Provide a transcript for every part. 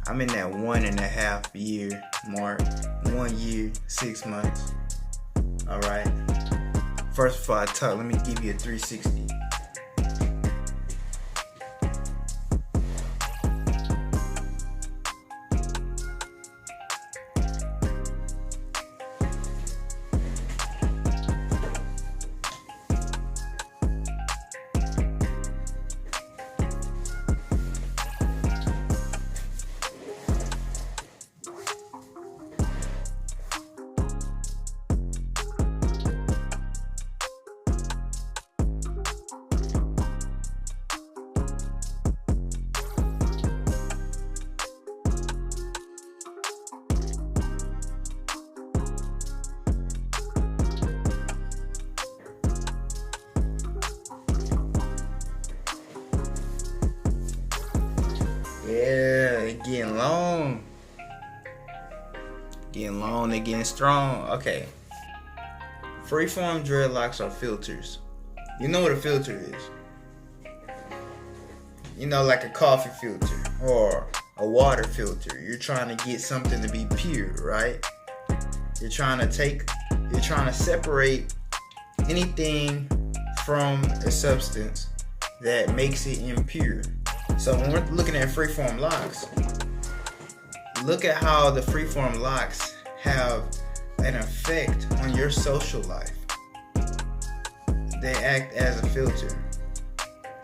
I'm in that 1.5 year mark. 1 year, 6 months. Alright. First before I talk, let me give you a 360. Yeah, it getting long. Getting long, they getting strong. Okay. Freeform dreadlocks are filters. You know what a filter is. You know, like a coffee filter or a water filter. You're trying to get something to be pure, right? You're trying to separate anything from a substance that makes it impure. So when we're looking at freeform locks, look at how the freeform locks have an effect on your social life. They act as a filter.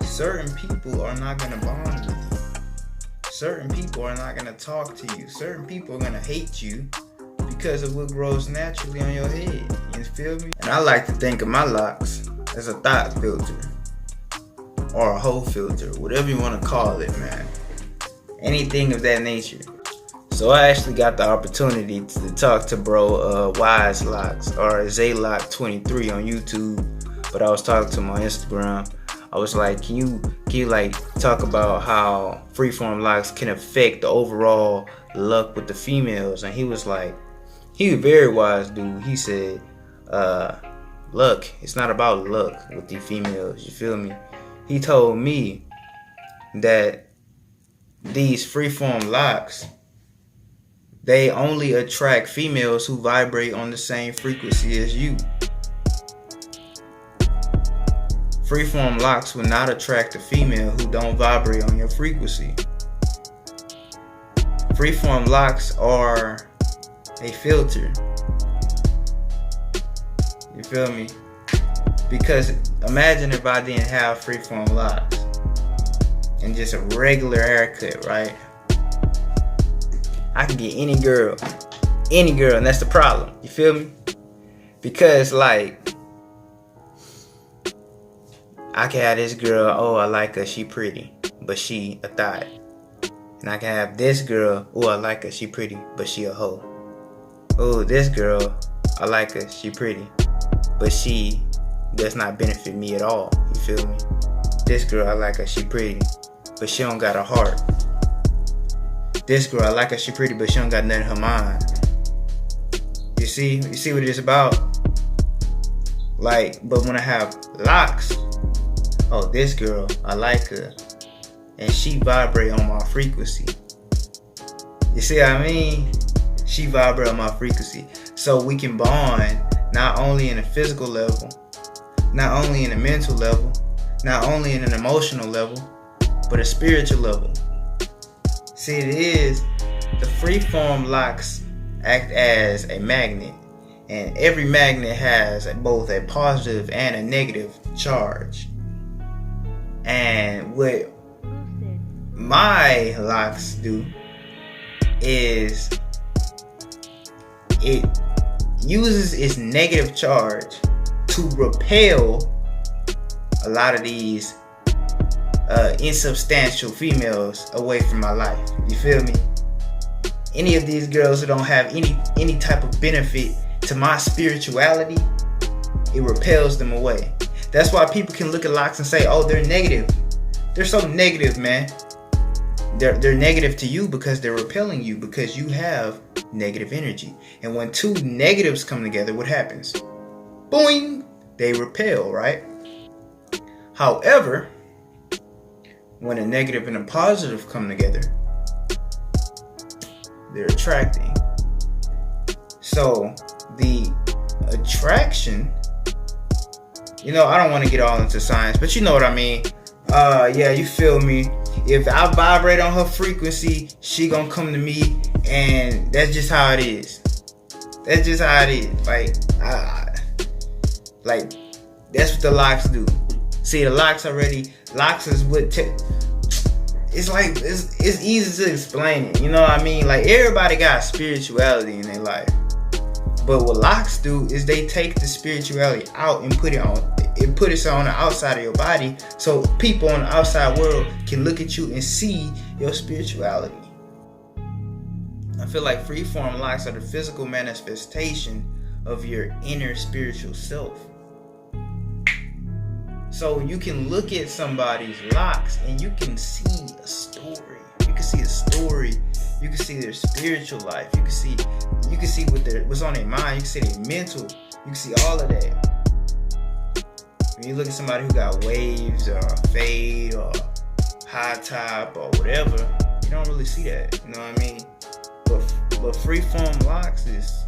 Certain people are not going to bond with you. Certain people are not going to talk to you. Certain people are going to hate you because of what grows naturally on your head. You feel me? And I like to think of my locks as a thought filter. Or a whole filter, whatever you want to call it, man. Anything of that nature. So I actually got the opportunity to talk to bro Wise Locks or Zaylock23 on YouTube, but I was talking to him on Instagram. I was like, can you like talk about how freeform locks can affect the overall luck with the females? And he was like, he was a very wise dude. He said, luck, it's not about luck with the females, you feel me? He told me that these freeform locks, they only attract females who vibrate on the same frequency as you. Freeform locks will not attract a female who don't vibrate on your frequency. Freeform locks are a filter. You feel me? Because imagine if I didn't have freeform locks and just a regular haircut, right? I can get any girl, and that's the problem. You feel me? Because like, I can have this girl, oh, I like her, she pretty, but she a thought. And I can have this girl, oh, I like her, she pretty, but she a hoe. Oh, this girl, I like her, she pretty, but she does not benefit me at all. You feel me? This girl, I like her, she pretty, but she don't got a heart. This girl, I like her, she pretty, but she don't got nothing in her mind. You see what it's about? Like, but when I have locks, oh, this girl, I like her, and she vibrate on my frequency. You see what I mean? She vibrate on my frequency. So we can bond not only in a physical level, not only in a mental level, not only in an emotional level, but a spiritual level. See, it is the freeform locks act as a magnet, and every magnet has both a positive and a negative charge. And what my locks do is it uses its negative charge to repel a lot of these insubstantial females away from my life. You feel me? Any of these girls who don't have any type of benefit to my spirituality, it repels them away. That's why people can look at locks and say, oh, they're negative. They're so negative, man. They're negative to you because they're repelling you, because you have negative energy. And when two negatives come together, what happens? Boing! They repel, right? However, when a negative and a positive come together, they're attracting. So the attraction, I don't want to get all into science, but you know what I mean. Yeah, you feel me. If I vibrate on her frequency, she gonna come to me, and that's just how it is. That's just how it is. Like that's what the locks do. See, the locks is what it's like, it's easy to explain it. You know what I mean? Like, everybody got spirituality in their life, but what locks do is they take the spirituality out and put it on the outside of your body, so people on the outside world can look at you and see your spirituality. I feel like freeform locks are the physical manifestation of your inner spiritual self. So you can look at somebody's locks and you can see a story. You can see a story. You can see their spiritual life. You can see what's on their mind. You can see their mental. You can see all of that. When you look at somebody who got waves or fade or high top or whatever, you don't really see that. You know what I mean? But freeform locks is,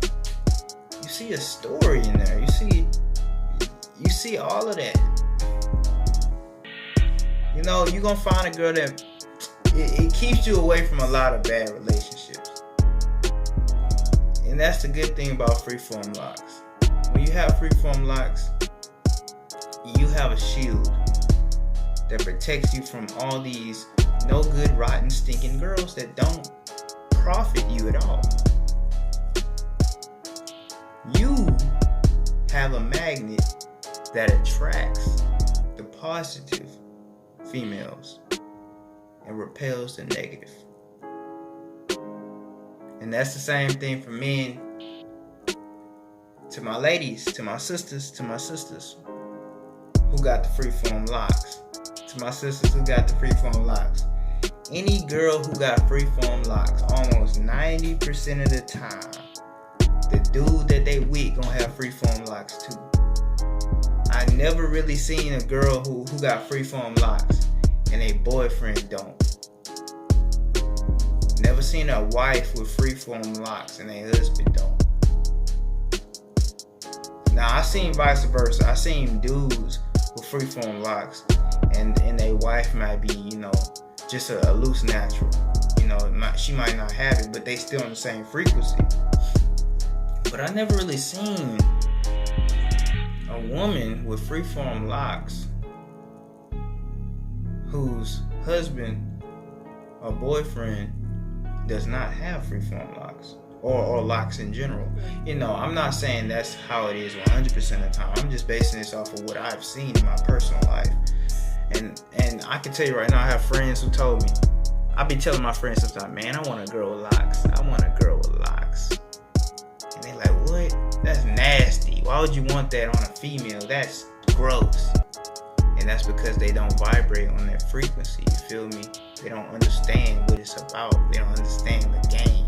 you see a story in there. You see all of that. You're gonna find a girl that it keeps you away from a lot of bad relationships. And that's the good thing about freeform locks. When you have freeform locks, you have a shield that protects you from all these no good, rotten, stinking girls that don't profit you at all. You have a magnet that attracts the positive females and repels the negative. And that's the same thing for men. To my ladies, to my sisters who got the freeform locks. To my sisters who got the freeform locks. Any girl who got freeform locks, almost 90% of the time, the dude that they with gonna have freeform locks too. I never really seen a girl who got freeform locks and a boyfriend don't. Never seen a wife with freeform locks and a husband don't. Now, I seen vice versa. I seen dudes with freeform locks and their wife might be, just a loose natural. She might not have it, but they still on the same frequency. But I never really seen a woman with freeform locks whose husband or boyfriend does not have freeform locks or locks in general. I'm not saying that's how it is 100% of the time. I'm just basing this off of what I've seen in my personal life. And I can tell you right now, I have friends who told me, I be telling my friends sometimes, man, I want a girl with locks. I want a girl with locks. And they like, what? That's nasty. Why would you want that on a female? That's gross. And that's because they don't vibrate on that frequency. You feel me? They don't understand what it's about. They don't understand the game.